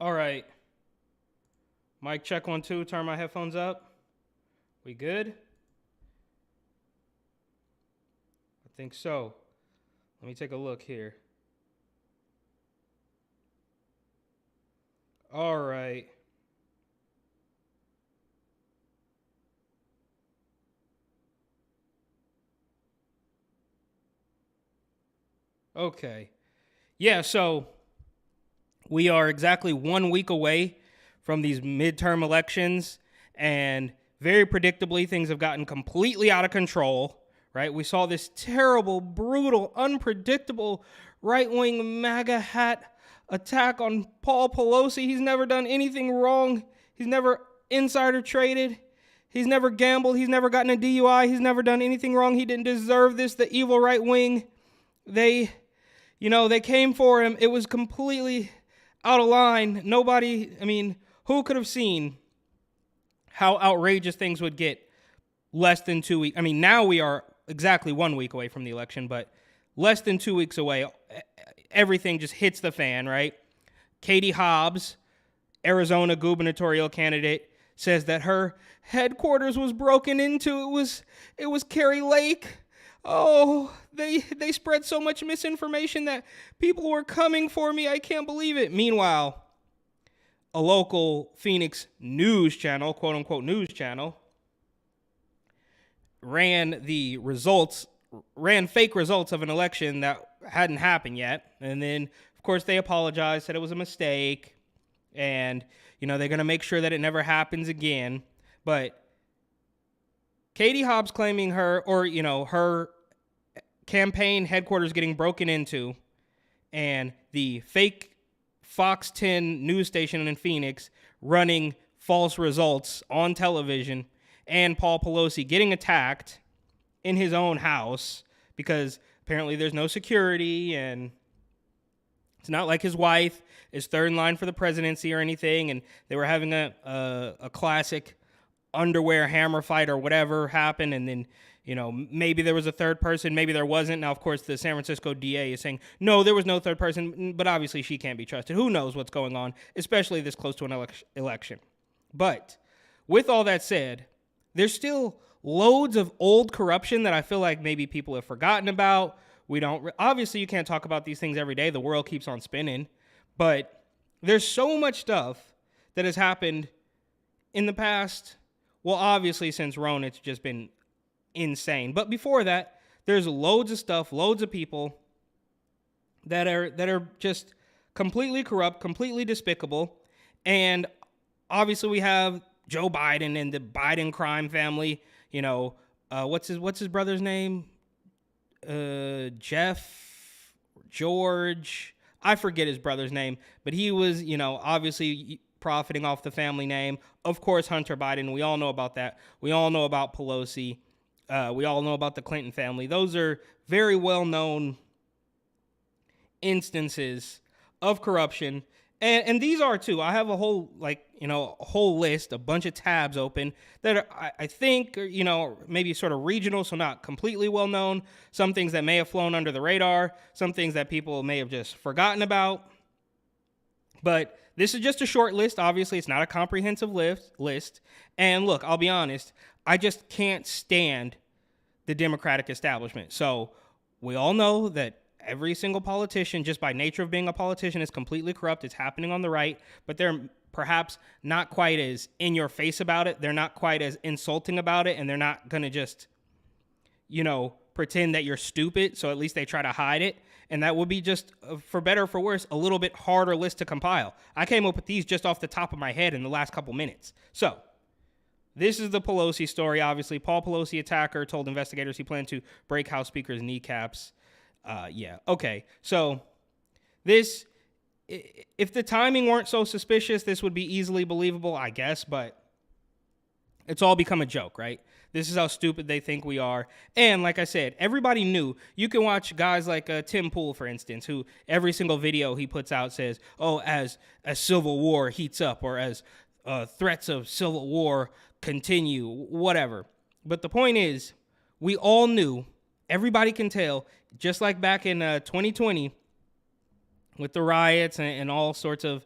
All right. Mic check 1 2. Turn my headphones up. We good? I think so. Let me take a look here. All right. Okay. Yeah, so we are exactly 1 week away from these midterm elections, and very predictably, things have gotten completely out of control, right? We saw this terrible, brutal, unpredictable right wing MAGA hat attack on Paul Pelosi. He's never done anything wrong, he's never insider traded. He's never gambled. He's never gotten a DUI. He's never done anything wrong. He didn't deserve this. The evil right wing, they they came for him. It was completely out of line. Who could have seen how outrageous things would get less than 2 weeks? I mean, now we are exactly 1 week away from the election, but less than 2 weeks away, everything just hits the fan, right? Katie Hobbs, Arizona gubernatorial candidate, says that her headquarters was broken into. It was Kari Lake. Oh, they spread so much misinformation that people were coming for me. I can't believe it. Meanwhile, a local Phoenix news channel, quote unquote news channel, ran fake results of an election that hadn't happened yet. And then, of course, they apologized, said it was a mistake, and they're going to make sure that it never happens again. But Katie Hobbs claiming her campaign headquarters getting broken into, and the fake Fox 10 news station in Phoenix running false results on television, and Paul Pelosi getting attacked in his own house because apparently there's no security, and it's not like his wife is third in line for the presidency or anything, and they were having a classic underwear hammer fight or whatever happen, and then maybe there was a third person, maybe there wasn't. Now, of course, the San Francisco DA is saying, no, there was no third person, but obviously she can't be trusted. Who knows what's going on, especially this close to an election. But with all that said, there's still loads of old corruption that I feel like maybe people have forgotten about. Obviously, you can't talk about these things every day. The world keeps on spinning. But there's so much stuff that has happened in the past. Well, obviously, since Roan, it's just been insane. But before that, there's loads of stuff, loads of people that are just completely corrupt, completely despicable. And obviously, we have Joe Biden and the Biden crime family. What's his brother's name? Jeff, George. I forget his brother's name, but he was, obviously profiting off the family name. Of course, Hunter Biden. We all know about that. We all know about Pelosi. We all know about the Clinton family. Those are very well-known instances of corruption. And these are too. I have a whole list, a bunch of tabs open that are, I think, maybe sort of regional, so not completely well known. Some things that may have flown under the radar, some things that people may have just forgotten about. But this is just a short list. Obviously, it's not a comprehensive list. And look, I'll be honest, I just can't stand the Democratic establishment. So we all know that every single politician, just by nature of being a politician, is completely corrupt. It's happening on the right, but they're perhaps not quite as in your face about it. They're not quite as insulting about it, and they're not going to just, pretend that you're stupid. So at least they try to hide it. And that would be just, for better or for worse, a little bit harder list to compile. I came up with these just off the top of my head in the last couple minutes. So this is the Pelosi story. Obviously, Paul Pelosi attacker told investigators he planned to break House Speaker's kneecaps. Okay. So this, if the timing weren't so suspicious, this would be easily believable, I guess, but it's all become a joke, right? This is how stupid they think we are. And like I said, everybody knew. You can watch guys like Tim Pool, for instance, who every single video he puts out says, oh, as civil war heats up, or as threats of civil war continue, whatever. But the point is, we all knew, everybody can tell, just like back in 2020, with the riots and all sorts of,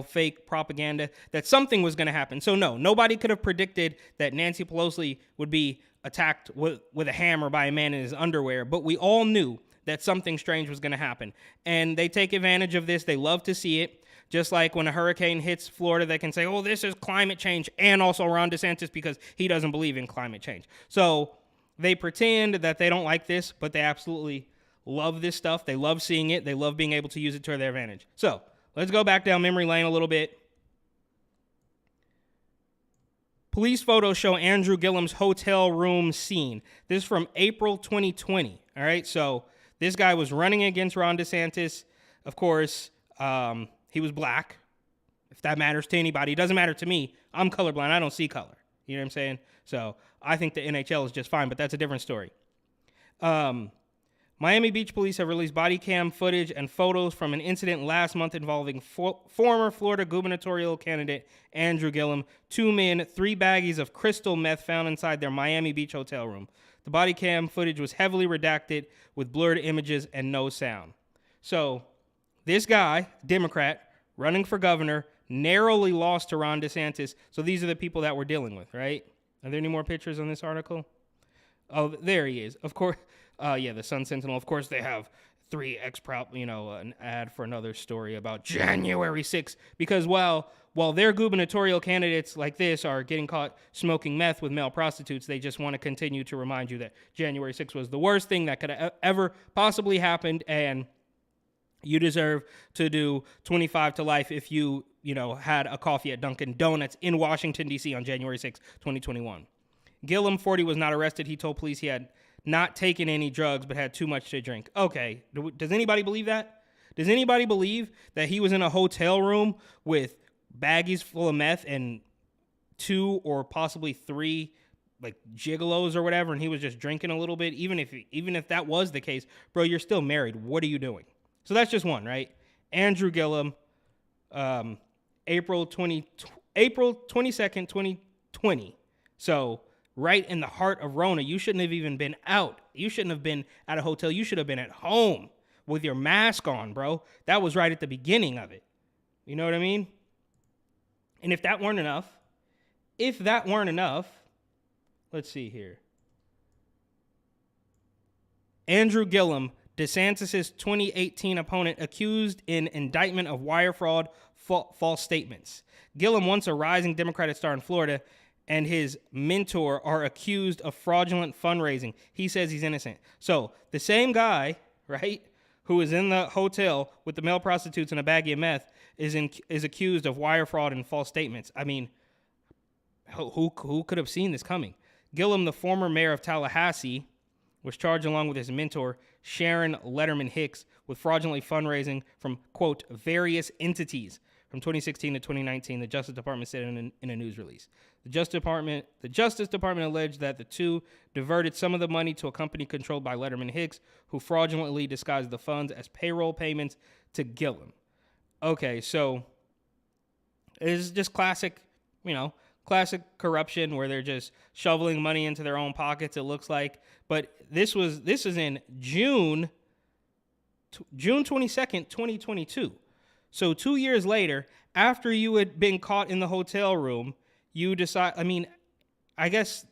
fake propaganda, that something was going to happen. So no, nobody could have predicted that Nancy Pelosi would be attacked with a hammer by a man in his underwear, but we all knew that something strange was going to happen. And they take advantage of this. They love to see it. Just like when a hurricane hits Florida, they can say, oh, this is climate change, and also Ron DeSantis because he doesn't believe in climate change. So they pretend that they don't like this, but they absolutely love this stuff. They love seeing it. They love being able to use it to their advantage. So let's go back down memory lane a little bit. Police photos show Andrew Gillum's hotel room scene. This is from April 2020. All right, so this guy was running against Ron DeSantis. Of course, he was black. If that matters to anybody, it doesn't matter to me. I'm colorblind. I don't see color. You know what I'm saying? So I think the NHL is just fine, but that's a different story. Miami Beach police have released body cam footage and photos from an incident last month involving former Florida gubernatorial candidate Andrew Gillum, 2 men, 3 baggies of crystal meth found inside their Miami Beach hotel room. The body cam footage was heavily redacted with blurred images and no sound. So this guy, Democrat, running for governor, narrowly lost to Ron DeSantis. So these are the people that we're dealing with, right? Are there any more pictures on this article? Oh, there he is. Of course. The Sun Sentinel. Of course, they have 3x an ad for another story about January 6th. Because while their gubernatorial candidates like this are getting caught smoking meth with male prostitutes, they just want to continue to remind you that January 6th was the worst thing that could have ever possibly happened, and you deserve to do 25 to life if you had a coffee at Dunkin' Donuts in Washington, D.C. on January 6, 2021. Gillum, 40, was not arrested. He told police he had not taken any drugs but had too much to drink. Okay, does anybody believe that? Does anybody believe that he was in a hotel room with baggies full of meth and 2 or possibly 3 like gigolos or whatever, and he was just drinking a little bit? Even if that was the case, bro, you're still married. What are you doing? So that's just one, right? Andrew Gillum, April 22nd, 2020. So right in the heart of Rona. You shouldn't have even been out. You shouldn't have been at a hotel. You should have been at home with your mask on, bro. That was right at the beginning of it. You know what I mean? And if that weren't enough, let's see here. Andrew Gillum, DeSantis' 2018 opponent, accused in indictment of wire fraud, false statements. Gillum, once a rising Democratic star in Florida, and his mentor are accused of fraudulent fundraising. He says he's innocent. So the same guy, right, who is in the hotel with the male prostitutes and a baggie of meth is accused of wire fraud and false statements. I mean, who could have seen this coming? Gillum, the former mayor of Tallahassee, was charged along with his mentor, Sharon Letterman Hicks, with fraudulently fundraising from, quote, various entities from 2016 to 2019, the Justice Department said in a news release. The Justice Department alleged that the two diverted some of the money to a company controlled by Letterman Hicks, who fraudulently disguised the funds as payroll payments to Gillum. Okay, so it's just classic corruption where they're just shoveling money into their own pockets, it looks like. But this is in June 22nd, 2022. So 2 years later, after you had been caught in the hotel room, you decide, I guess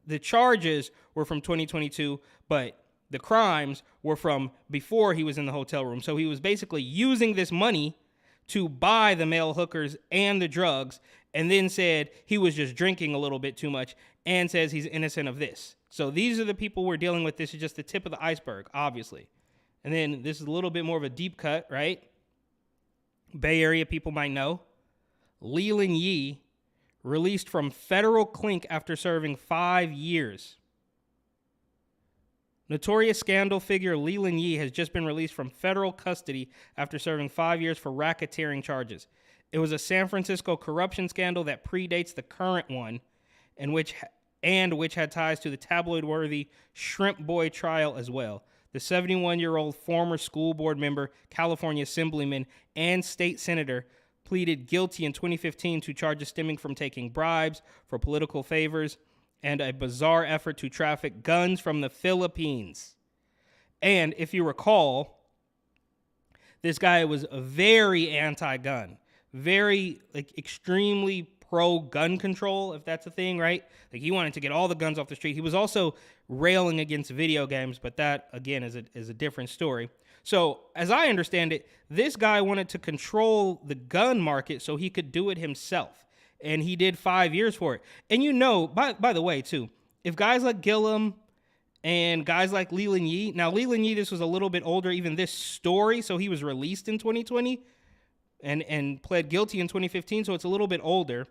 the charges were from 2022, but the crimes were from before he was in the hotel room. So he was basically using this money to buy the male hookers and the drugs, and then said he was just drinking a little bit too much and says he's innocent of this. So these are the people we're dealing with. This is just the tip of the iceberg, obviously. And then this is a little bit more of a deep cut, right? Bay Area people might know. Leland Yee, released from federal clink after serving 5 years. Notorious scandal figure Leland Yee has just been released from federal custody after serving 5 years for racketeering charges. It was a San Francisco corruption scandal that predates the current one, and which had ties to the tabloid-worthy Shrimp Boy trial as well. The 71-year-old former school board member, California assemblyman, and state senator pleaded guilty in 2015 to charges stemming from taking bribes for political favors and a bizarre effort to traffic guns from the Philippines. And if you recall, This guy was a very anti-gun, very like extremely pro-gun control, if that's a thing, right? Like he wanted to get all the guns off the street. He was also railing against video games, but that again is a different story. So as I understand it, this guy wanted to control the gun market so he could do it himself, and he did 5 years for it. And you know, by the way, too, if guys like Gillum and guys like Leland Yee, now Leland Yee, this was a little bit older, even this story, so he was released in 2020 and pled guilty in 2015, so it's a little bit older.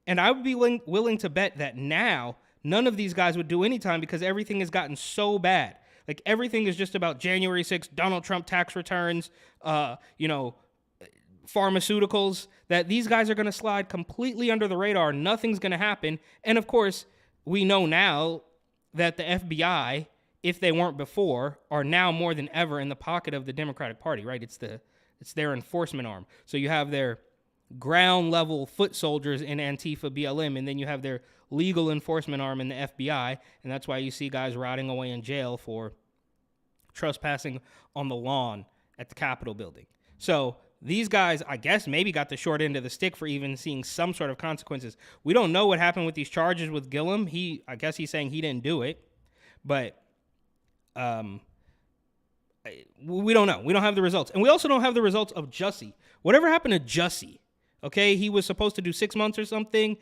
And I would be willing to bet that now none of these guys would do any time because everything has gotten so bad. Like everything is just about January 6th, Donald Trump tax returns, pharmaceuticals, that these guys are going to slide completely under the radar. Nothing's going to happen. And of course, we know now that the FBI, if they weren't before, are now more than ever in the pocket of the Democratic Party, right? It's their enforcement arm. So you have their ground level foot soldiers in Antifa, BLM, and then you have their legal enforcement arm in the FBI, and that's why you see guys rotting away in jail for trespassing on the lawn at the Capitol building. So these guys, I guess, maybe got the short end of the stick for even seeing some sort of consequences. We don't know what happened with these charges with Gillum. I guess he's saying he didn't do it, but we don't know. We don't have the results. And we also don't have the results of Jussie. Whatever happened to Jussie? Okay, he was supposed to do 6 months or something.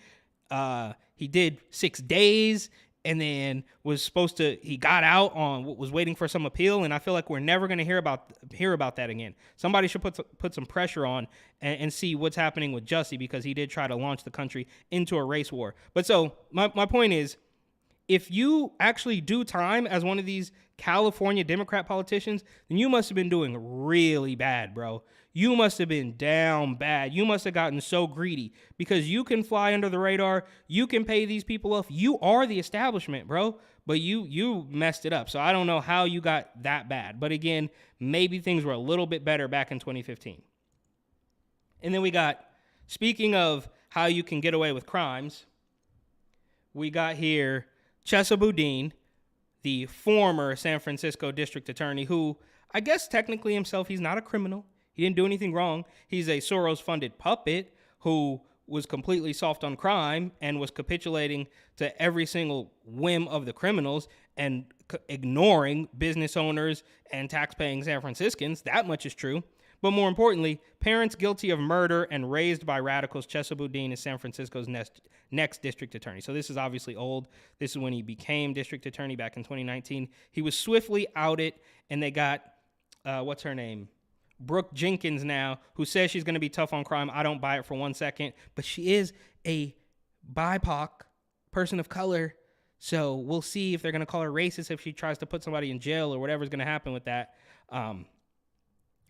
He did 6 days, and then he got out on what was waiting for some appeal, and I feel like we're never going to hear about that again. Somebody should put some pressure on and see what's happening with Jussie, because he did try to launch the country into a race war. But so my point is, if you actually do time as one of these California Democrat politicians, then you must have been doing really bad, bro. You must have been down bad. You must have gotten so greedy, because you can fly under the radar. You can pay these people off. You are the establishment, bro, but you messed it up. So I don't know how you got that bad. But again, maybe things were a little bit better back in 2015. And then we got, speaking of how you can get away with crimes, we got here Chesa Boudin, the former San Francisco district attorney, who I guess technically himself, he's not a criminal. He didn't do anything wrong. He's a Soros-funded puppet who was completely soft on crime and was capitulating to every single whim of the criminals and ignoring business owners and tax-paying San Franciscans. That much is true. But more importantly, parents guilty of murder and raised by radicals, Chesa Boudin is San Francisco's next district attorney. So this is obviously old. This is when he became district attorney back in 2019. He was swiftly outed, and they got, what's her name? Brooke Jenkins now, who says she's going to be tough on crime. I don't buy it for 1 second, but she is a BIPOC, person of color. So we'll see if they're going to call her racist if she tries to put somebody in jail or whatever's going to happen with that.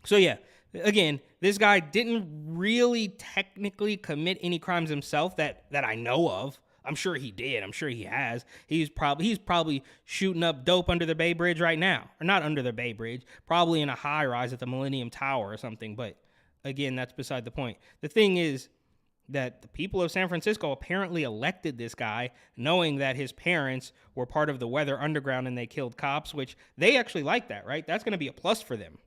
So yeah, again, this guy didn't really technically commit any crimes himself that I know of. I'm sure he did. I'm sure he has. He's probably shooting up dope under the Bay Bridge right now. Or not under the Bay Bridge. Probably in a high rise at the Millennium Tower or something. But again, that's beside the point. The thing is that the people of San Francisco apparently elected this guy knowing that his parents were part of the Weather Underground and they killed cops, which they actually like that, right? That's going to be a plus for them.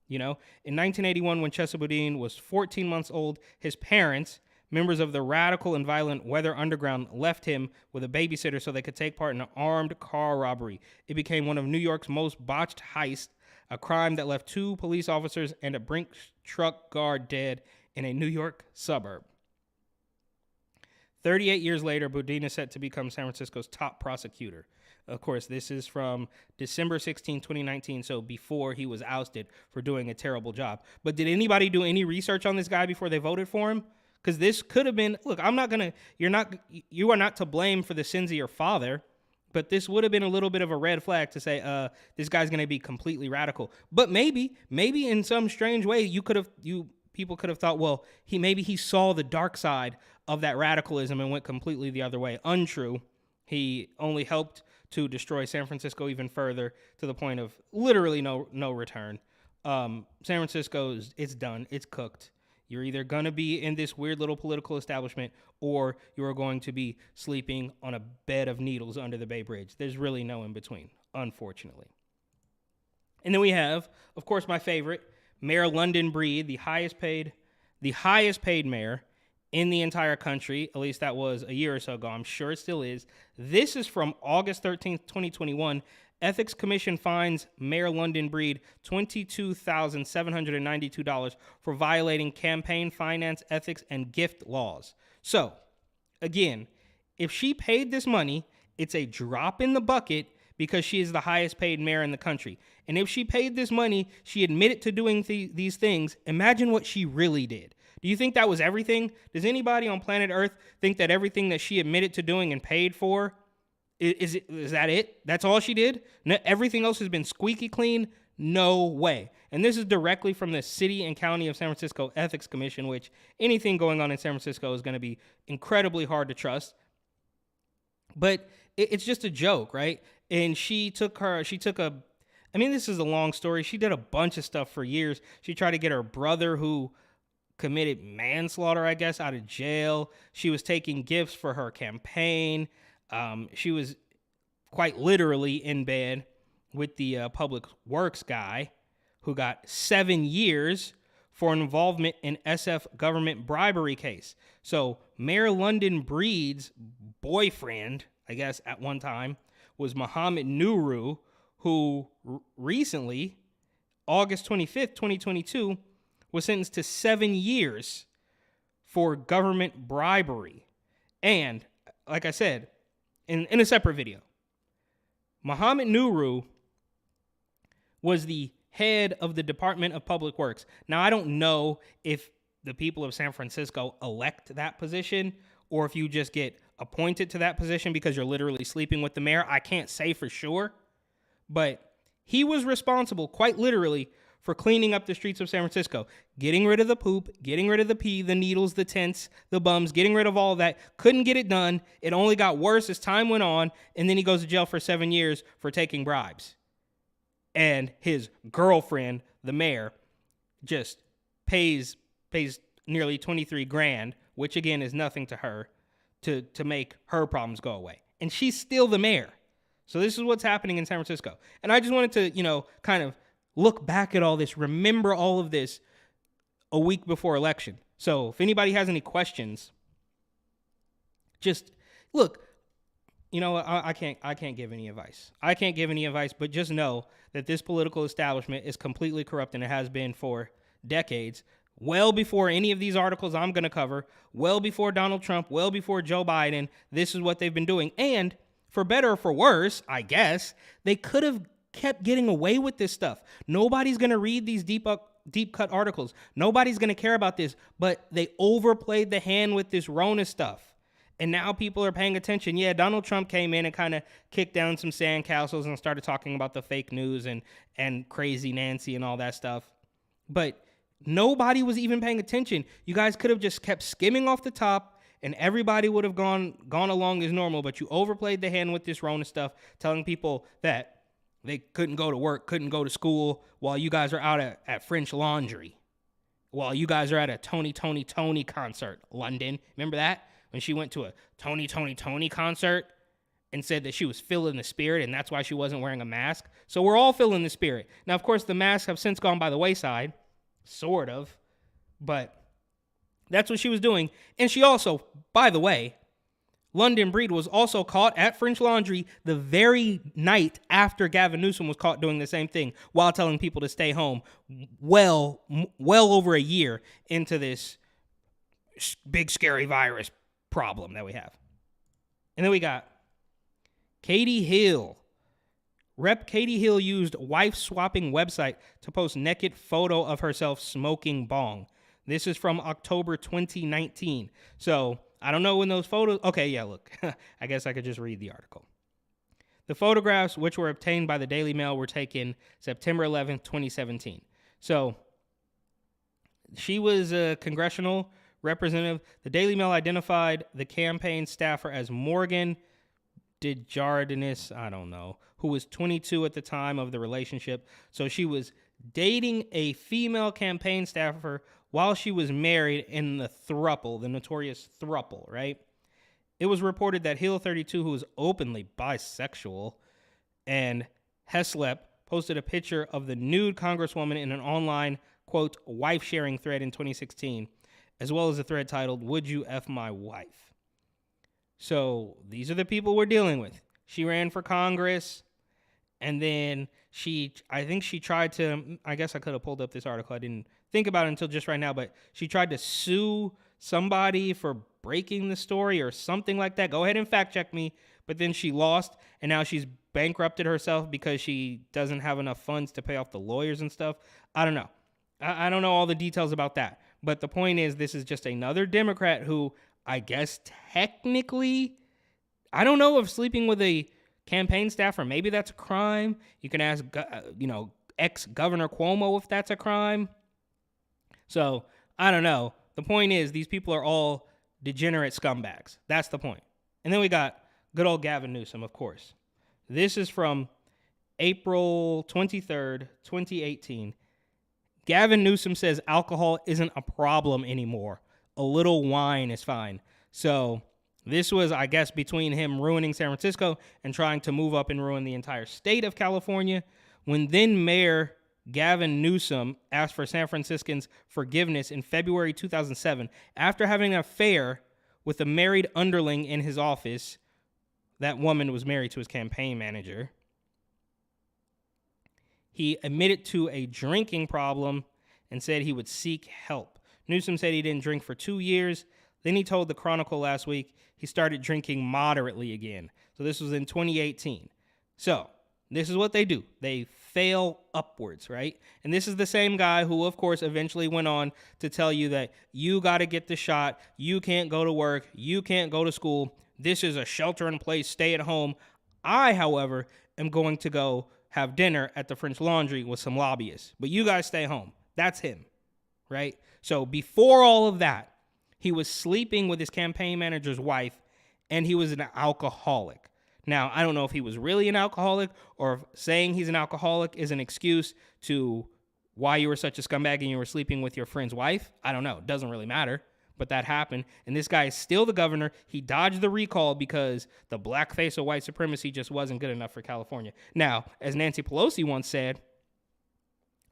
You know, in 1981, when Chesa Boudin was 14 months old, his parents, members of the radical and violent Weather Underground, left him with a babysitter so they could take part in an armed car robbery. It became one of New York's most botched heists, a crime that left 2 police officers and a Brinks truck guard dead in a New York suburb. 38 years later, Boudin is set to become San Francisco's top prosecutor. Of course, this is from December 16, 2019, so before he was ousted for doing a terrible job. But did anybody do any research on this guy before they voted for him? Because this could have been, look, you are not to blame for the sins of your father, but this would have been a little bit of a red flag to say, this guy's going to be completely radical. But maybe in some strange way, people could have thought, well, he saw the dark side of that radicalism and went completely the other way. Untrue. He only helped to destroy San Francisco even further, to the point of literally no return. San Francisco it's done. It's cooked. You're either going to be in this weird little political establishment, or you are going to be sleeping on a bed of needles under the Bay Bridge. There's really no in between, unfortunately. And then we have, of course, my favorite, Mayor London Breed, the highest paid mayor in the entire country. At least that was a year or so ago. I'm sure it still is. This is from August 13th, 2021. Ethics Commission fines Mayor London Breed $22,792 for violating campaign finance ethics and gift laws. So, again, if she paid this money, it's a drop in the bucket because she is the highest paid mayor in the country. And if she paid this money, she admitted to doing these things. Imagine what she really did. Do you think that was everything? Does anybody on planet Earth think that everything that she admitted to doing and paid for, is that it? That's all she did? No, everything else has been squeaky clean? No way. And this is directly from the City and County of San Francisco Ethics Commission, which anything going on in San Francisco is going to be incredibly hard to trust. But it's just a joke, right? And this is a long story. She did a bunch of stuff for years. She tried to get her brother, who committed manslaughter, I guess, out of jail. She was taking gifts for her campaign. She was quite literally in bed with the public works guy who got 7 years for involvement in SF government bribery case. So Mayor London Breed's boyfriend, I guess at one time, was Mohammed Nuru, who recently, August 25th, 2022, was sentenced to 7 years for government bribery. And, like I said, in a separate video, Mohammed Nuru was the head of the Department of Public Works. Now, I don't know if the people of San Francisco elect that position or if you just get appointed to that position because you're literally sleeping with the mayor. I can't say for sure, but he was responsible, quite literally, for cleaning up the streets of San Francisco, getting rid of the poop, getting rid of the pee, the needles, the tents, the bums, getting rid of all that. Couldn't get it done. It only got worse as time went on, and then he goes to jail for 7 years for taking bribes. And his girlfriend, the mayor, just pays nearly 23 grand, which again is nothing to her, to make her problems go away. And she's still the mayor. So this is what's happening in San Francisco. And I just wanted to, kind of look back at all this, remember all of this a week before election. So if anybody has any questions, just look, I can't give any advice. I can't give any advice, but just know that this political establishment is completely corrupt, and it has been for decades, well before any of these articles I'm going to cover, well before Donald Trump, well before Joe Biden. This is what they've been doing. And for better or for worse, I guess, they could have kept getting away with this stuff. Nobody's going to read these deep cut articles. Nobody's going to care about this, but they overplayed the hand with this Rona stuff. And now people are paying attention. Yeah, Donald Trump came in and kind of kicked down some sandcastles and started talking about the fake news and crazy Nancy and all that stuff. But nobody was even paying attention. You guys could have just kept skimming off the top and everybody would have gone along as normal, but you overplayed the hand with this Rona stuff, telling people that they couldn't go to work, couldn't go to school while you guys are out at French Laundry, while you guys are at a Tony concert, London. Remember that? When she went to a Tony concert and said that she was feeling the spirit and that's why she wasn't wearing a mask. So we're all feeling the spirit. Now, of course, the masks have since gone by the wayside, sort of, but that's what she was doing. And she also, by the way, London Breed was also caught at French Laundry the very night after Gavin Newsom was caught doing the same thing while telling people to stay home, well over a year into this big scary virus problem that we have. And then we got Katie Hill. Rep. Katie Hill used wife-swapping website to post naked photo of herself smoking bong. This is from October 2019. So I don't know when those photos... Okay, yeah, look. I guess I could just read the article. The photographs, which were obtained by the Daily Mail, were taken September 11th, 2017. So she was a congressional representative. The Daily Mail identified the campaign staffer as Morgan DeJardinis, I don't know, who was 22 at the time of the relationship. So she was dating a female campaign staffer while she was married in the throuple, the notorious throuple, right? It was reported that Hill, 32, who was openly bisexual, and Heslop, posted a picture of the nude Congresswoman in an online, quote, wife-sharing thread in 2016, as well as a thread titled, "Would You F My Wife?" So these are the people we're dealing with. She ran for Congress, and then I think she tried to, I guess I could have pulled up this article. I didn't think about it until just right now, but she tried to sue somebody for breaking the story or something like that. Go ahead and fact check me. But then she lost, and now she's bankrupted herself because she doesn't have enough funds to pay off the lawyers and stuff. I don't know. I don't know all the details about that. But the point is, this is just another Democrat who I guess technically, I don't know if sleeping with a campaign staffer, maybe that's a crime. You can ask, ex-Governor Cuomo if that's a crime. So, I don't know. The point is, these people are all degenerate scumbags. That's the point. And then we got good old Gavin Newsom, of course. This is from April 23rd, 2018. Gavin Newsom says alcohol isn't a problem anymore. A little wine is fine. So this was, I guess, between him ruining San Francisco and trying to move up and ruin the entire state of California, when then Mayor Gavin Newsom asked for San Franciscans' forgiveness in February 2007 after having an affair with a married underling in his office. That woman was married to his campaign manager. He admitted to a drinking problem and said he would seek help. Newsom said he didn't drink for 2 years. Then he told the Chronicle last week he started drinking moderately again. So this was in 2018. So this is what they do. They fail upwards, right? And this is the same guy who, of course, eventually went on to tell you that you got to get the shot. You can't go to work. You can't go to school. This is a shelter-in-place, stay-at-home. I, however, am going to go have dinner at the French Laundry with some lobbyists. But you guys stay home. That's him, right? So before all of that, he was sleeping with his campaign manager's wife, and he was an alcoholic. Now, I don't know if he was really an alcoholic or if saying he's an alcoholic is an excuse to why you were such a scumbag and you were sleeping with your friend's wife. I don't know. It doesn't really matter. But that happened, and this guy is still the governor. He dodged the recall because the blackface of white supremacy just wasn't good enough for California. Now, as Nancy Pelosi once said,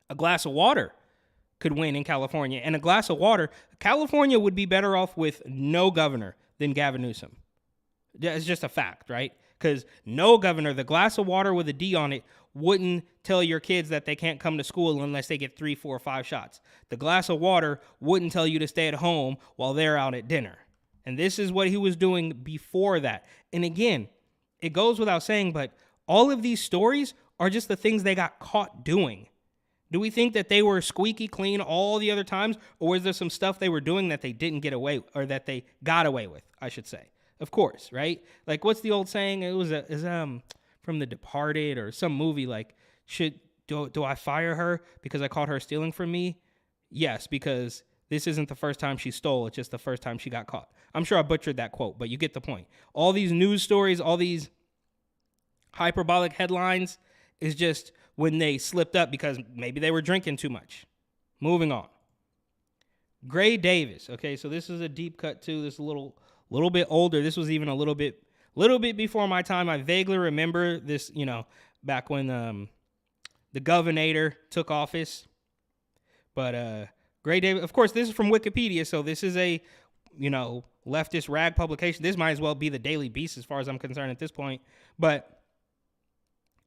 a glass of water could win in California, and a glass of water, California would be better off with no governor than Gavin Newsom. It's just a fact, right? Because no governor, the glass of water with a D on it, wouldn't tell your kids that they can't come to school unless they get 3, 4, 5 shots. The glass of water wouldn't tell you to stay at home while they're out at dinner. And this is what he was doing before that. And again, it goes without saying, but all of these stories are just the things they got caught doing. Do we think that they were squeaky clean all the other times? Or was there some stuff they were doing that they didn't get away, or that they got away with, I should say? Of course, right? Like, what's the old saying? It was from The Departed or some movie, like, do I fire her because I caught her stealing from me? Yes, because this isn't the first time she stole. It's just the first time she got caught. I'm sure I butchered that quote, but you get the point. All these news stories, all these hyperbolic headlines is just when they slipped up because maybe they were drinking too much. Moving on. Gray Davis. Okay, so this is a deep cut too. This is a little bit older. This was even a little bit before my time. I vaguely remember this, back when the governor took office. But Gray Davis, of course, this is from Wikipedia, so this is a, leftist rag publication. This might as well be the Daily Beast as far as I'm concerned at this point. But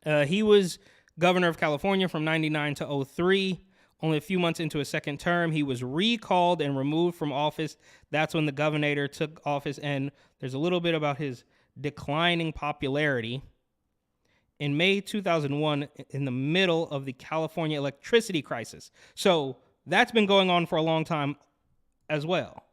he was governor of California from 99 to 2003. Only a few months into his second term, he was recalled and removed from office. That's when the governor took office, and there's a little bit about his declining popularity. In May 2001, in the middle of the California electricity crisis. So that's been going on for a long time as well,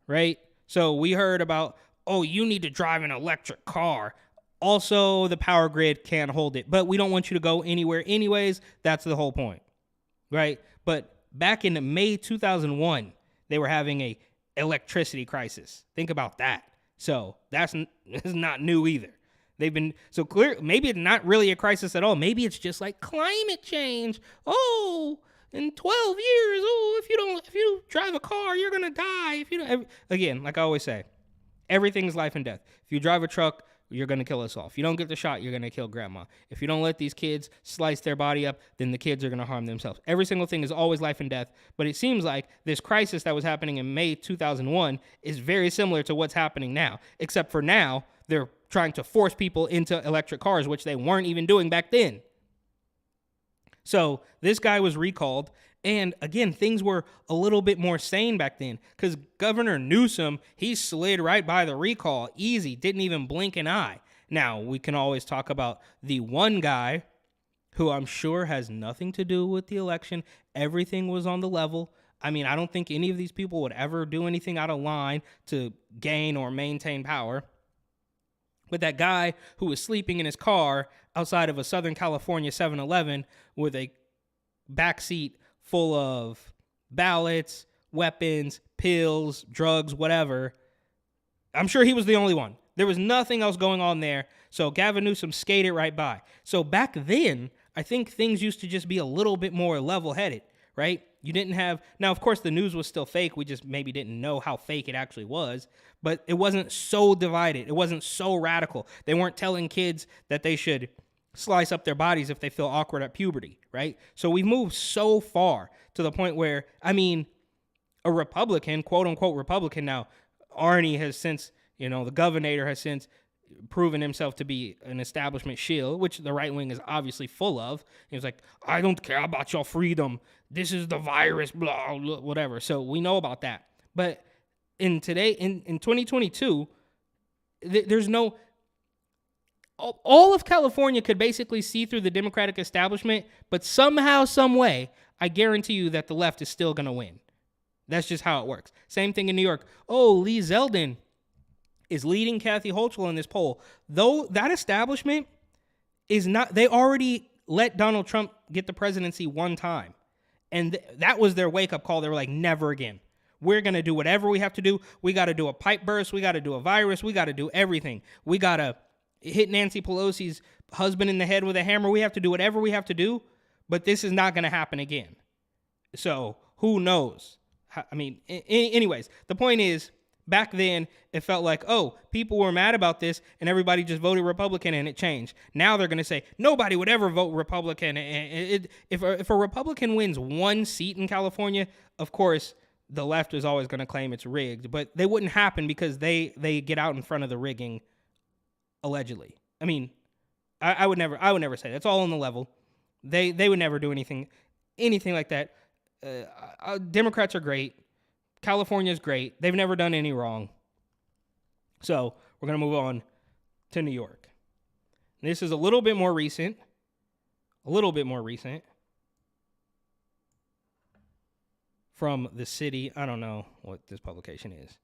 right? So we heard about, you need to drive an electric car. Also, the power grid can't hold it, but we don't want you to go anywhere anyways. That's the whole point, right? But back in May 2001, they were having a electricity crisis. Think about that. So that's not new either. They've been so clear. Maybe it's not really a crisis at all. Maybe it's just like climate change. In 12 years, if you drive a car, you're gonna die. Again, like I always say, everything is life and death. If you drive a truck, you're going to kill us all. If you don't get the shot, you're going to kill grandma. If you don't let these kids slice their body up, then the kids are going to harm themselves. Every single thing is always life and death. But it seems like this crisis that was happening in May 2001 is very similar to what's happening now, except for now they're trying to force people into electric cars, which they weren't even doing back then. So this guy was recalled. And again, things were a little bit more sane back then because Governor Newsom, he slid right by the recall, easy, didn't even blink an eye. Now, we can always talk about the one guy who I'm sure has nothing to do with the election. Everything was on the level. I mean, I don't think any of these people would ever do anything out of line to gain or maintain power. But that guy who was sleeping in his car outside of a Southern California 7-Eleven with a backseat full of ballots, weapons, pills, drugs, whatever. I'm sure he was the only one. There was nothing else going on there. So Gavin Newsom skated right by. So back then, I think things used to just be a little bit more level-headed, right? You didn't have, now of course the news was still fake. We just maybe didn't know how fake it actually was, but it wasn't so divided. It wasn't so radical. They weren't telling kids that they should slice up their bodies if they feel awkward at puberty, right? So we've moved so far to the point where, I mean, a Republican, quote unquote Republican, now Arnie has since, the governor has since proven himself to be an establishment shill, which the right wing is obviously full of. He was like, I don't care about your freedom. This is the virus, blah, blah, whatever. So we know about that. But in 2022, there's no, all of California could basically see through the Democratic establishment, but somehow, some way, I guarantee you that the left is still going to win. That's just how it works. Same thing in New York. Oh, Lee Zeldin is leading Kathy Hochul in this poll. Though that establishment is not, they already let Donald Trump get the presidency one time. And that was their wake-up call. They were like, never again. We're going to do whatever we have to do. We got to do a pipe burst. We got to do a virus. We got to do everything. We got to hit Nancy Pelosi's husband in the head with a hammer. We have to do whatever we have to do, but this is not going to happen again. So who knows? I mean, anyways, the point is, back then, it felt like, oh, people were mad about this and everybody just voted Republican and it changed. Now they're going to say, nobody would ever vote Republican. If a Republican wins one seat in California, of course, the left is always going to claim it's rigged, but they wouldn't happen because they get out in front of the rigging. Allegedly. I mean, I would never say that. It's all on the level. They would never do anything like that. Democrats are great. California's great. They've never done any wrong. So we're going to move on to New York. This is a little bit more recent. From the city. I don't know what this publication is.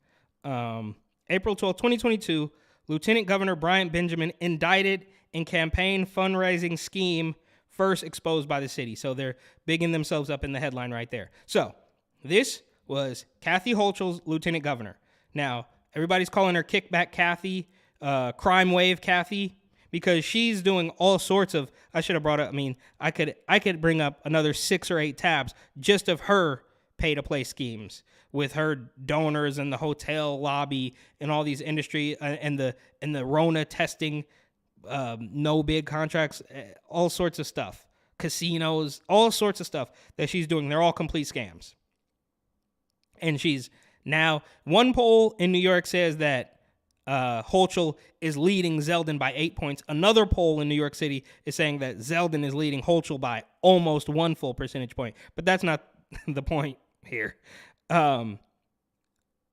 April 12, 2022, Lieutenant Governor Bryant Benjamin indicted in campaign fundraising scheme first exposed by the city. So they're bigging themselves up in the headline right there. So this was Kathy Hochul's lieutenant governor. Now, everybody's calling her Kickback Kathy, Crime Wave Kathy, because she's doing all sorts of, I should have brought up, I could bring up another 6 or 8 tabs just of her pay-to-play schemes with her donors and the hotel lobby and all these industry and the Rona testing, no bid contracts, all sorts of stuff, casinos, all sorts of stuff that she's doing. They're all complete scams. And she's now, one poll in New York says that Hochul is leading Zeldin by 8 points. Another poll in New York City is saying that Zeldin is leading Hochul by almost 1 full percentage point. But that's not the point here.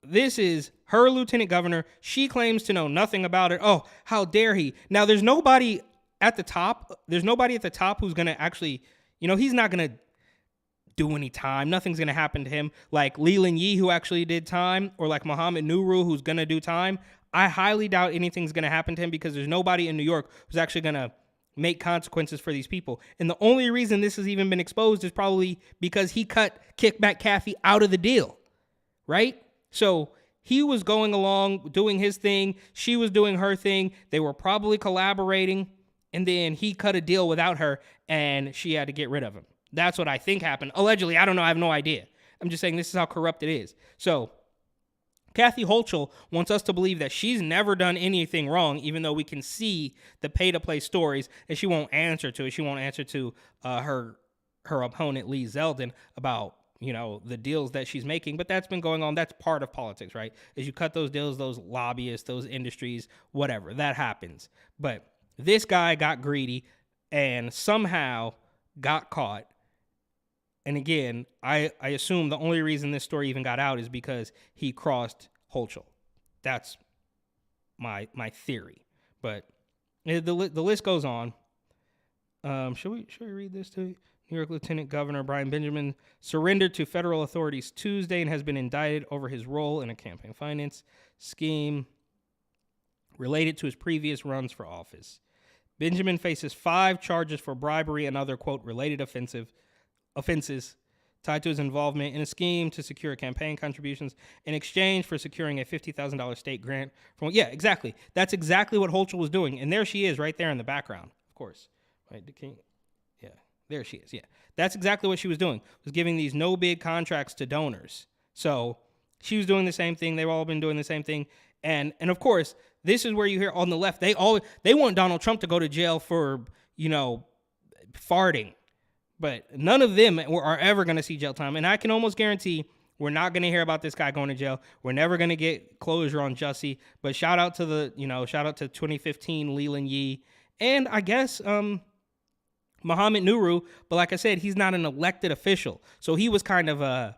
This is her lieutenant governor. She claims to know nothing about it. Oh, how dare he? Now, there's nobody at the top. There's nobody at the top who's going to actually, he's not going to do any time. Nothing's going to happen to him. Like Leland Yee, who actually did time, or like Mohammed Nuru, who's going to do time. I highly doubt anything's going to happen to him because there's nobody in New York who's actually going to make consequences for these people. And the only reason this has even been exposed is probably because he cut Kickback Kathy out of the deal, right? So he was going along, doing his thing. She was doing her thing. They were probably collaborating. And then he cut a deal without her and she had to get rid of him. That's what I think happened. Allegedly, I don't know. I have no idea. I'm just saying this is how corrupt it is. So Kathy Hochul wants us to believe that she's never done anything wrong, even though we can see the pay-to-play stories, and she won't answer to it. She won't answer to her opponent, Lee Zeldin, about the deals that she's making. But that's been going on. That's part of politics, right? As you cut those deals, those lobbyists, those industries, whatever, that happens. But this guy got greedy and somehow got caught. And again, I assume the only reason this story even got out is because he crossed Hochul. That's my theory. But the list goes on. Should we read this to you? New York Lieutenant Governor Brian Benjamin surrendered to federal authorities Tuesday and has been indicted over his role in a campaign finance scheme related to his previous runs for office. Benjamin faces 5 charges for bribery and other, quote, related offenses tied to his involvement in a scheme to secure campaign contributions in exchange for securing a $50,000 state grant from. Yeah, exactly. That's exactly what Hochul was doing. And there she is right there in the background, of course. Right? Yeah, there she is. Yeah, that's exactly what she was doing, was giving these no bid contracts to donors. So she was doing the same thing. They've all been doing the same thing. And of course, this is where you hear on the left, they want Donald Trump to go to jail for, farting. But none of them are ever going to see jail time. And I can almost guarantee we're not going to hear about this guy going to jail. We're never going to get closure on Jussie. But shout out to 2015 Leland Yee. And I guess Mohamed Nuru. But like I said, he's not an elected official. So he was kind of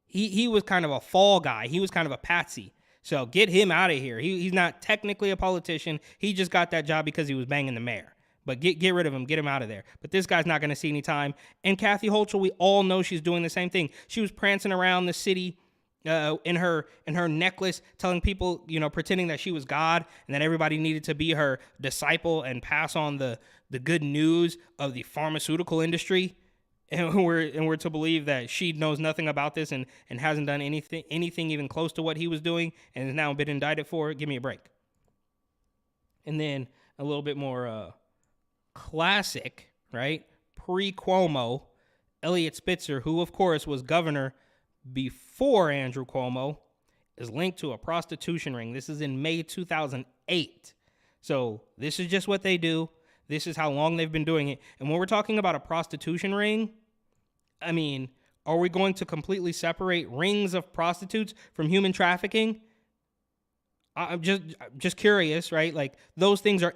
he was kind of a fall guy. He was kind of a patsy. So get him out of here. He's not technically a politician. He just got that job because he was banging the mayor. But get rid of him. Get him out of there. But this guy's not going to see any time. And Kathy Hochul, we all know she's doing the same thing. She was prancing around the city in her necklace, telling people, pretending that she was God and that everybody needed to be her disciple and pass on the good news of the pharmaceutical industry. And we're to believe that she knows nothing about this and hasn't done anything even close to what he was doing and has now been indicted for. Give me a break. And then a little bit more classic, right? Pre-Cuomo, Eliot Spitzer, who of course was governor before Andrew Cuomo, is linked to a prostitution ring. This is in May 2008. So this is just what they do. This is how long they've been doing it. And when we're talking about a prostitution ring, I mean, are we going to completely separate rings of prostitutes from human trafficking? I'm just curious, right? Like those things are,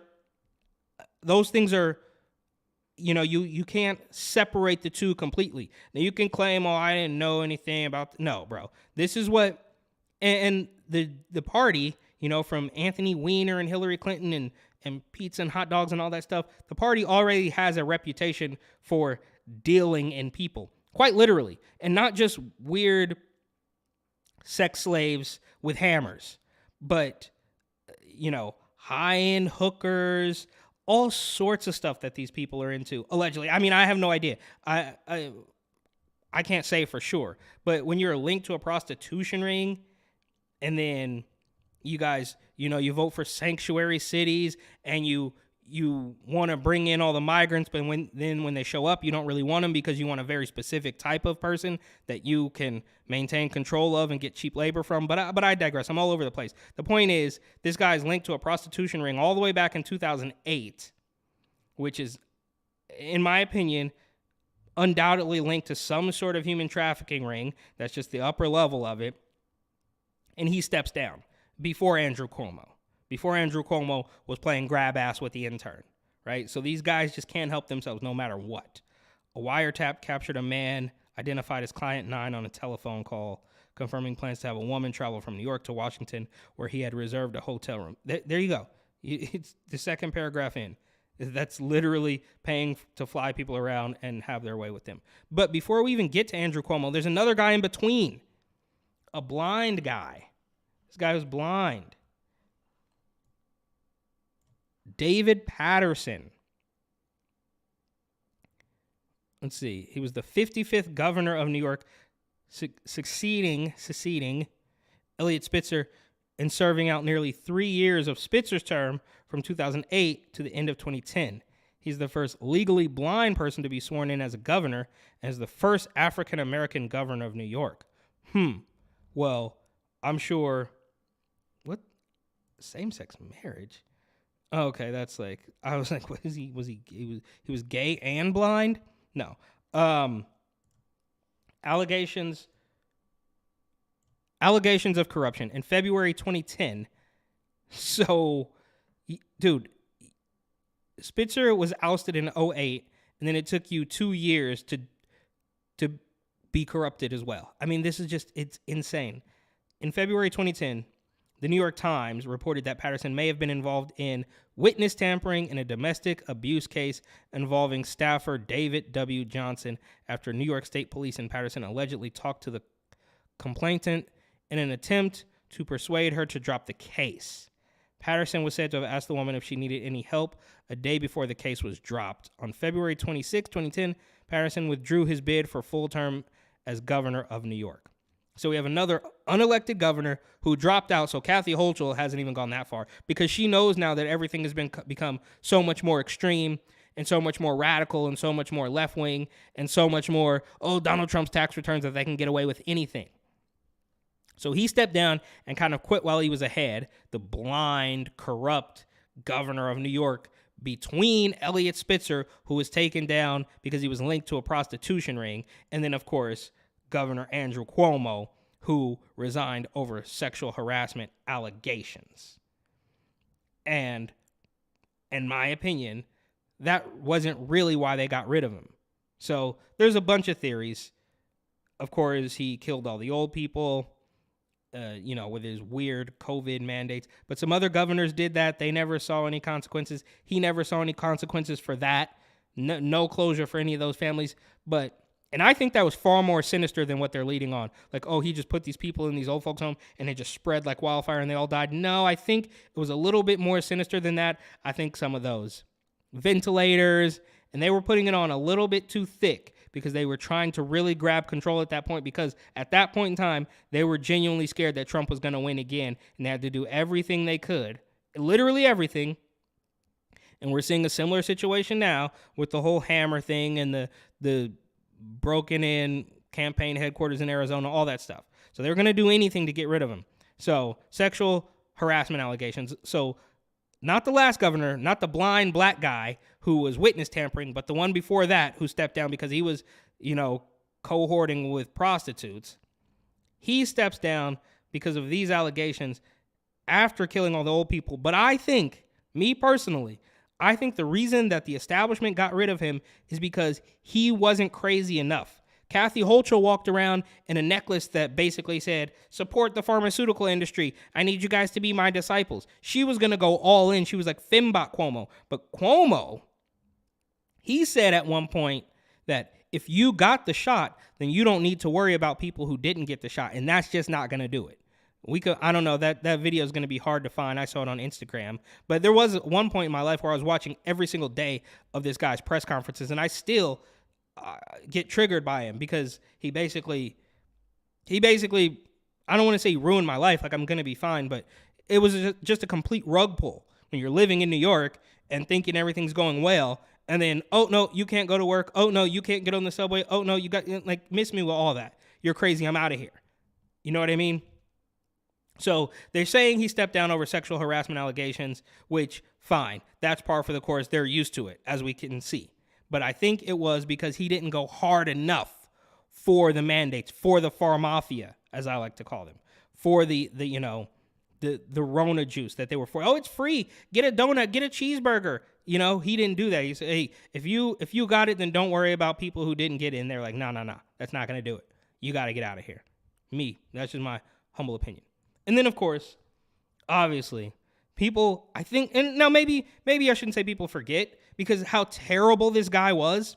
you can't separate the two completely. Now you can claim, I didn't know anything about, no, bro. This is what, and the party, from Anthony Weiner and Hillary Clinton and pizza and hot dogs and all that stuff, the party already has a reputation for dealing in people, quite literally, and not just weird sex slaves with hammers, but, high-end hookers, all sorts of stuff that these people are into, allegedly. I mean, I have no idea. I can't say for sure. But when you're linked to a prostitution ring, and then you guys, you vote for sanctuary cities, and you want to bring in all the migrants, but when they show up, you don't really want them because you want a very specific type of person that you can maintain control of and get cheap labor from. But I digress. I'm all over the place. The point is, this guy is linked to a prostitution ring all the way back in 2008, which is, in my opinion, undoubtedly linked to some sort of human trafficking ring. That's just the upper level of it. And he steps down before Andrew Cuomo was playing grab ass with the intern, right? So these guys just can't help themselves no matter what. A wiretap captured a man identified as Client 9 on a telephone call, confirming plans to have a woman travel from New York to Washington, where he had reserved a hotel room. There you go. It's the second paragraph in. That's literally paying to fly people around and have their way with them. But before we even get to Andrew Cuomo, there's another guy in between. A blind guy. This guy was blind. David Paterson. Let's see. He was the 55th governor of New York, succeeding Eliot Spitzer and serving out nearly 3 years of Spitzer's term from 2008 to the end of 2010. He's the first legally blind person to be sworn in as a governor and is the first African-American governor of New York. Well, I'm sure. What? Same-sex marriage? Oh, okay, that's like, I was like, what is he? He was gay and blind? No. Um, allegations allegations of corruption in February 2010. So, dude, Spitzer was ousted in '08, and then it took you 2 years to be corrupted as well. I mean, this is just, it's insane. In February 2010, the New York Times reported that Patterson may have been involved in witness tampering in a domestic abuse case involving staffer David W. Johnson after New York State Police and Patterson allegedly talked to the complainant in an attempt to persuade her to drop the case. Patterson was said to have asked the woman if she needed any help a day before the case was dropped. On February 26, 2010, Patterson withdrew his bid for full term as governor of New York. So we have another unelected governor who dropped out. So Kathy Hochul hasn't even gone that far because she knows now that everything has become so much more extreme and so much more radical and so much more left wing and so much more, Donald Trump's tax returns, that they can get away with anything. So he stepped down and kind of quit while he was ahead, the blind, corrupt governor of New York, between Eliot Spitzer, who was taken down because he was linked to a prostitution ring, and then, of course, Governor Andrew Cuomo, who resigned over sexual harassment allegations. And in my opinion, that wasn't really why they got rid of him. So there's a bunch of theories. Of course, he killed all the old people, with his weird COVID mandates. But some other governors did that. They never saw any consequences. He never saw any consequences for that. No closure for any of those families. And I think that was far more sinister than what they're leading on. Like, he just put these people in these old folks' home and it just spread like wildfire and they all died. No, I think it was a little bit more sinister than that. I think some of those ventilators, and they were putting it on a little bit too thick because they were trying to really grab control at that point, because at that point in time, they were genuinely scared that Trump was going to win again, and they had to do everything they could, literally everything. And we're seeing a similar situation now with the whole hammer thing and the broken in campaign headquarters in Arizona, all that stuff. So they're going to do anything to get rid of him. So sexual harassment allegations. So not the last governor, not the blind black guy who was witness tampering, but the one before that who stepped down because he was, cohorting with prostitutes. He steps down because of these allegations after killing all the old people. But I think, me personally, I think the reason that the establishment got rid of him is because he wasn't crazy enough. Kathy Hochul walked around in a necklace that basically said, support the pharmaceutical industry. I need you guys to be my disciples. She was going to go all in. She was like Fembot Cuomo. But Cuomo, he said at one point that if you got the shot, then you don't need to worry about people who didn't get the shot. And that's just not going to do it. I don't know, that video is going to be hard to find. I saw it on Instagram. But there was one point in my life where I was watching every single day of this guy's press conferences, and I still get triggered by him because he basically, I don't want to say he ruined my life, like I'm going to be fine, but it was just a complete rug pull when you're living in New York and thinking everything's going well. And then, oh no, you can't go to work. Oh no, you can't get on the subway. Oh no, you got, miss me with all that. You're crazy. I'm out of here. You know what I mean? So they're saying he stepped down over sexual harassment allegations, which, fine. That's par for the course. They're used to it, as we can see. But I think it was because he didn't go hard enough for the mandates, for the Far Mafia, as I like to call them, for the Rona juice that they were for. Oh, it's free. Get a donut, get a cheeseburger. He didn't do that. He said, hey, if you got it, then don't worry about people who didn't get it. And they're like, no, that's not going to do it. You got to get out of here. That's just my humble opinion. And then, of course, obviously, people, I think, and now maybe I shouldn't say people forget, because how terrible this guy was,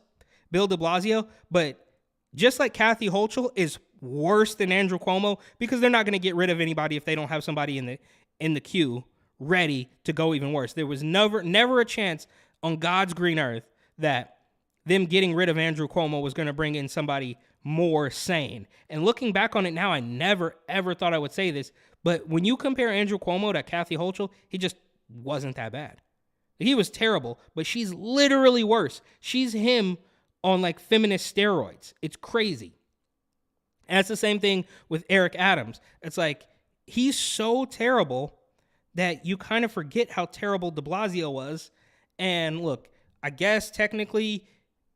Bill de Blasio, but just like Kathy Hochul is worse than Andrew Cuomo, because they're not going to get rid of anybody if they don't have somebody in the queue ready to go even worse. There was never a chance on God's green earth that them getting rid of Andrew Cuomo was going to bring in somebody more sane. And looking back on it now, I never, ever thought I would say this, but when you compare Andrew Cuomo to Kathy Hochul, he just wasn't that bad. He was terrible, but she's literally worse. She's him on like feminist steroids. It's crazy. And it's the same thing with Eric Adams. It's like, he's so terrible that you kind of forget how terrible de Blasio was. And look, I guess technically,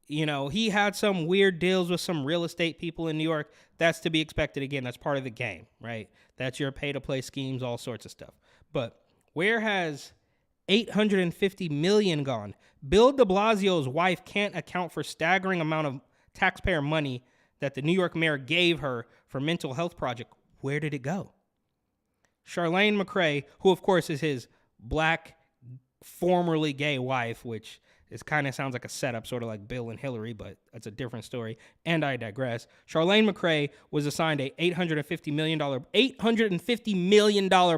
he had some weird deals with some real estate people in New York. That's to be expected. Again, that's part of the game, right? That's your pay-to-play schemes, all sorts of stuff. But where has $850 million gone? Bill de Blasio's wife can't account for staggering amount of taxpayer money that the New York mayor gave her for mental health project. Where did it go? Charlene McRae, who of course is his black, formerly gay wife, which is kind of sounds like a setup, sort of like Bill and Hillary, but that's a different story, and I digress. Charlene McRae was assigned a $850 million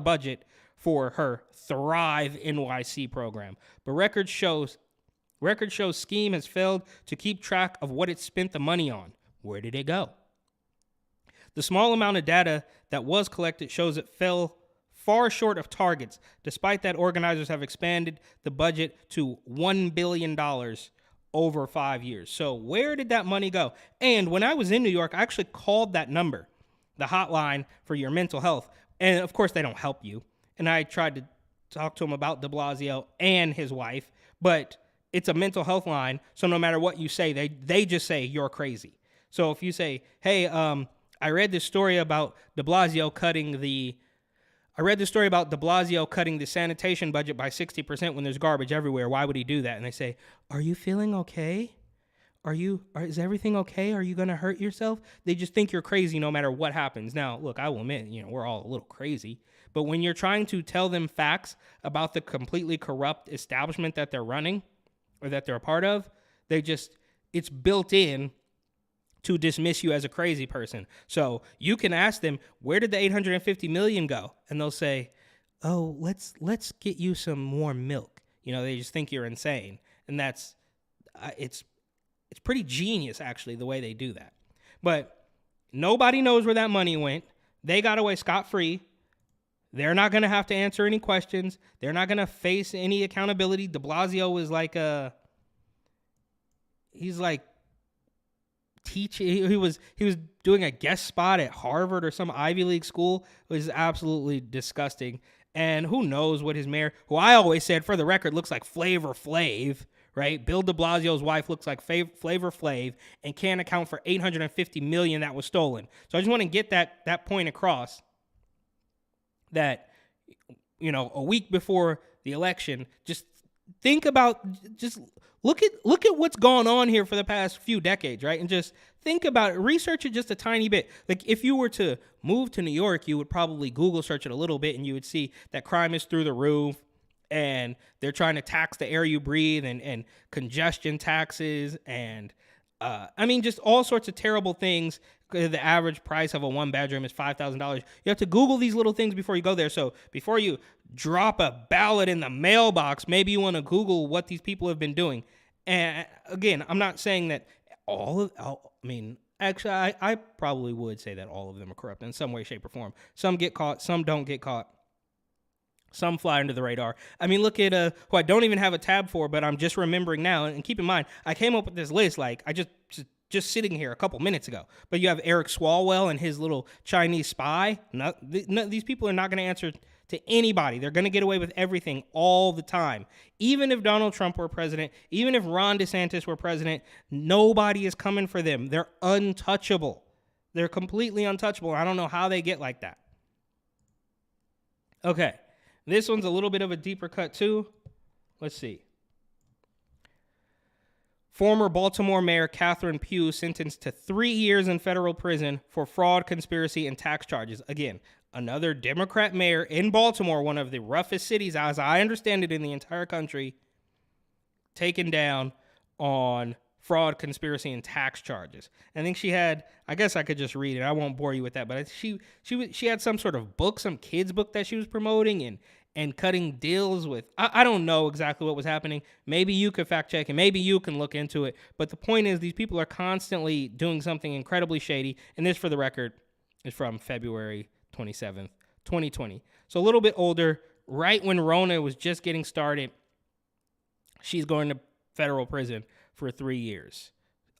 budget for her Thrive NYC program. But record shows Scheme has failed to keep track of what it spent the money on. Where did it go? The small amount of data that was collected shows it fell far short of targets. Despite that, organizers have expanded the budget to $1 billion over 5 years. So where did that money go? And when I was in New York, I actually called that number, the hotline for your mental health. And of course, they don't help you. And I tried to talk to him about de Blasio and his wife, but it's a mental health line. So no matter what you say, they just say you're crazy. So if you say, hey, I read this story about de Blasio cutting the sanitation budget by 60% when there's garbage everywhere. Why would he do that? And they say, are you feeling okay? Is everything okay? Are you going to hurt yourself? They just think you're crazy no matter what happens. Now, look, I will admit, we're all a little crazy. But when you're trying to tell them facts about the completely corrupt establishment that they're running or that they're a part of, it's built in to dismiss you as a crazy person. So you can ask them, where did the $850 million go? And they'll say, oh, let's get you some more milk. They just think you're insane. And that's, it's pretty genius, actually, the way they do that. But nobody knows where that money went. They got away scot-free. They're not going to have to answer any questions. They're not going to face any accountability. De Blasio was he was doing a guest spot at Harvard or some Ivy League school. It was absolutely disgusting. And who knows what his mayor, who I always said, for the record, looks like Flavor Flav, right? Bill de Blasio's wife looks like Flavor Flav and can't account for $850 million that was stolen. So I just want to get that point across, that, a week before the election, just look at what's gone on here for the past few decades, right? And just think about it, research it just a tiny bit. Like if you were to move to New York, you would probably Google search it a little bit and you would see that crime is through the roof and they're trying to tax the air you breathe and congestion taxes and just all sorts of terrible things. The average price of a one bedroom is $5,000. You have to Google these little things before you go there. So before you drop a ballot in the mailbox, maybe you want to Google what these people have been doing. And again, I'm not saying that actually, I probably would say that all of them are corrupt in some way, shape, or form. Some get caught, some don't get caught. Some fly under the radar. Look at who I don't even have a tab for, but I'm just remembering now. And keep in mind, I came up with this list like I just sitting here a couple minutes ago. But you have Eric Swalwell and his little Chinese spy. These people are not going to answer to anybody. They're going to get away with everything all the time. Even if Donald Trump were president, even if Ron DeSantis were president, nobody is coming for them. They're untouchable. They're completely untouchable. I don't know how they get like that. Okay. This one's a little bit of a deeper cut too. Let's see. Former Baltimore Mayor Catherine Pugh sentenced to 3 years in federal prison for fraud, conspiracy, and tax charges. Again, another Democrat mayor in Baltimore, one of the roughest cities, as I understand it, in the entire country, taken down on fraud, conspiracy, and tax charges. I think she had, I guess I could just read it. I won't bore you with that, but she had some sort of book, some kids book that she was promoting and cutting deals with. I don't know exactly what was happening. Maybe you could fact check and maybe you can look into it. But the point is, these people are constantly doing something incredibly shady. And this, for the record, is from February 27th, 2020. So a little bit older, right when Rona was just getting started. She's going to federal prison for 3 years.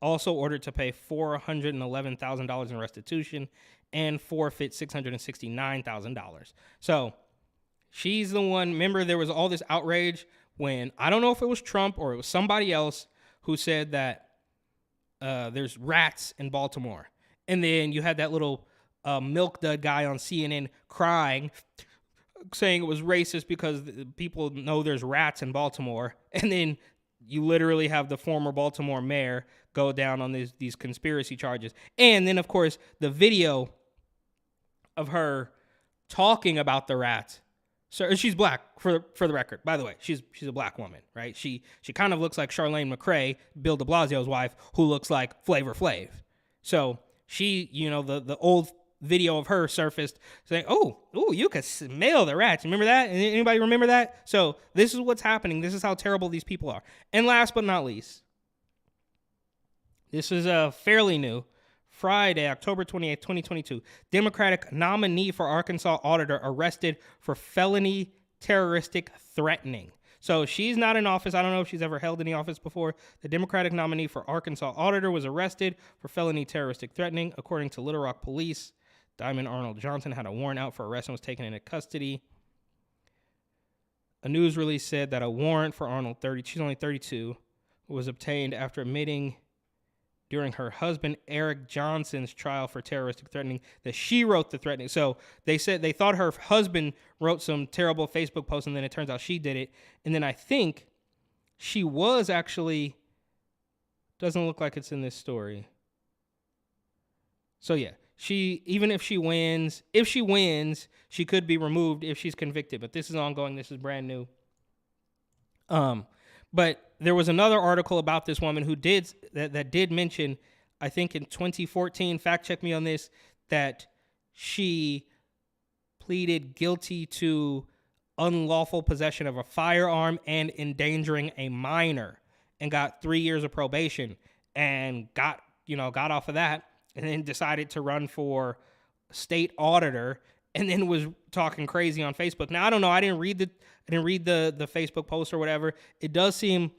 also ordered to pay $411,000 in restitution and forfeit $669,000. So she's the one. Remember, there was all this outrage when, I don't know if it was Trump or it was somebody else who said that there's rats in Baltimore. And then you had that little milk dud guy on CNN crying, saying it was racist because people know there's rats in Baltimore. And then you literally have the former Baltimore mayor go down on these conspiracy charges. And then, of course, the video of her talking about the rats. So she's black, for the record. By the way, she's a black woman, right? She kind of looks like Charlene McRae, Bill de Blasio's wife, who looks like Flavor Flav. So she, the old video of her surfaced saying, oh, you can smell the rats. Remember that? Anybody remember that? So this is what's happening. This is how terrible these people are. And last but not least, this is fairly new. Friday, October 28th, 2022, Democratic nominee for Arkansas auditor arrested for felony terroristic threatening. So she's not in office. I don't know if she's ever held any office before. The Democratic nominee for Arkansas auditor was arrested for felony terroristic threatening. According to Little Rock Police, Diamond Arnold Johnson had a warrant out for arrest and was taken into custody. A news release said that a warrant for Arnold, she's only 32, was obtained after admitting during her husband Eric Johnson's trial for terroristic threatening that she wrote the threatening. So they said they thought her husband wrote some terrible Facebook post, and then it turns out she did it. And then I think she was actually, doesn't look like it's in this story. So yeah, even if she wins, she could be removed if she's convicted. But this is ongoing. This is brand new. But there was another article about this woman who did mention, I think in 2014, fact check me on this, that she pleaded guilty to unlawful possession of a firearm and endangering a minor and got 3 years of probation and got off of that and then decided to run for state auditor and then was talking crazy on Facebook. Now, I don't know. I didn't read the Facebook post or whatever. It does seem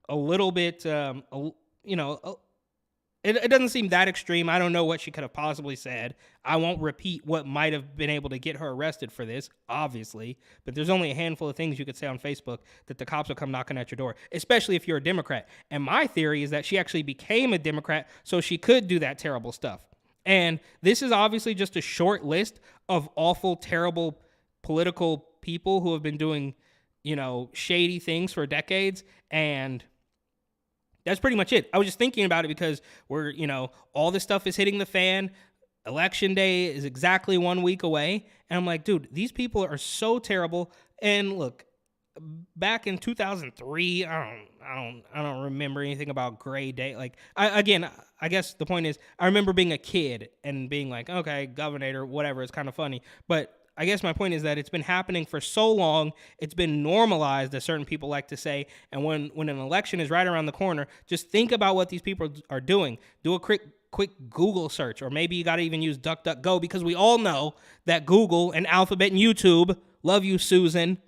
a little bit, it doesn't seem that extreme. I don't know what she could have possibly said. I won't repeat what might have been able to get her arrested for this, obviously. But there's only a handful of things you could say on Facebook that the cops will come knocking at your door, especially if you're a Democrat. And my theory is that she actually became a Democrat so she could do that terrible stuff. And this is obviously just a short list of awful, terrible political people who have been doing, shady things for decades. And that's pretty much it. I was just thinking about it because all this stuff is hitting the fan. Election day is exactly 1 week away. And I'm like, dude, these people are so terrible. And look, back in 2003, I don't remember anything about Gray Day. Like, I guess the point is, I remember being a kid and being like, okay, governor, whatever, it's kind of funny. But I guess my point is that it's been happening for so long, it's been normalized, as certain people like to say. And when an election is right around the corner, just think about what these people are doing. Do a quick Google search, or maybe you got to even use DuckDuckGo, because we all know that Google and Alphabet and YouTube, love you, Susan,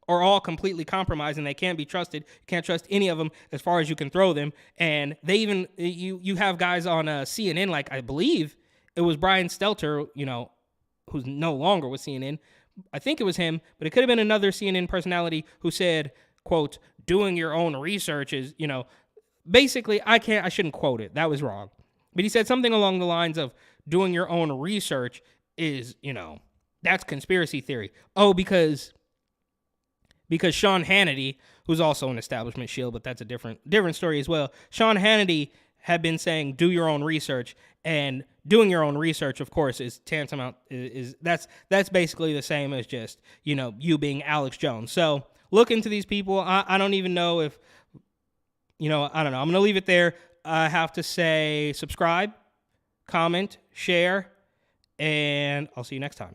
are all completely compromised and they can't be trusted. You can't trust any of them as far as you can throw them. And they even, you have guys on CNN, like I believe it was Brian Stelter, who's no longer with CNN. I think it was him, but it could have been another CNN personality who said, quote, doing your own research is, basically, I shouldn't quote it. That was wrong. But he said something along the lines of doing your own research is, that's conspiracy theory. Oh, because Sean Hannity, who's also an establishment shield, but that's a different story as well. Sean Hannity had been saying, do your own research, and doing your own research, of course, is tantamount, that's basically the same as just, you being Alex Jones. So look into these people. I don't even know if, I don't know. I'm going to leave it there. I have to say subscribe, comment, share, and I'll see you next time.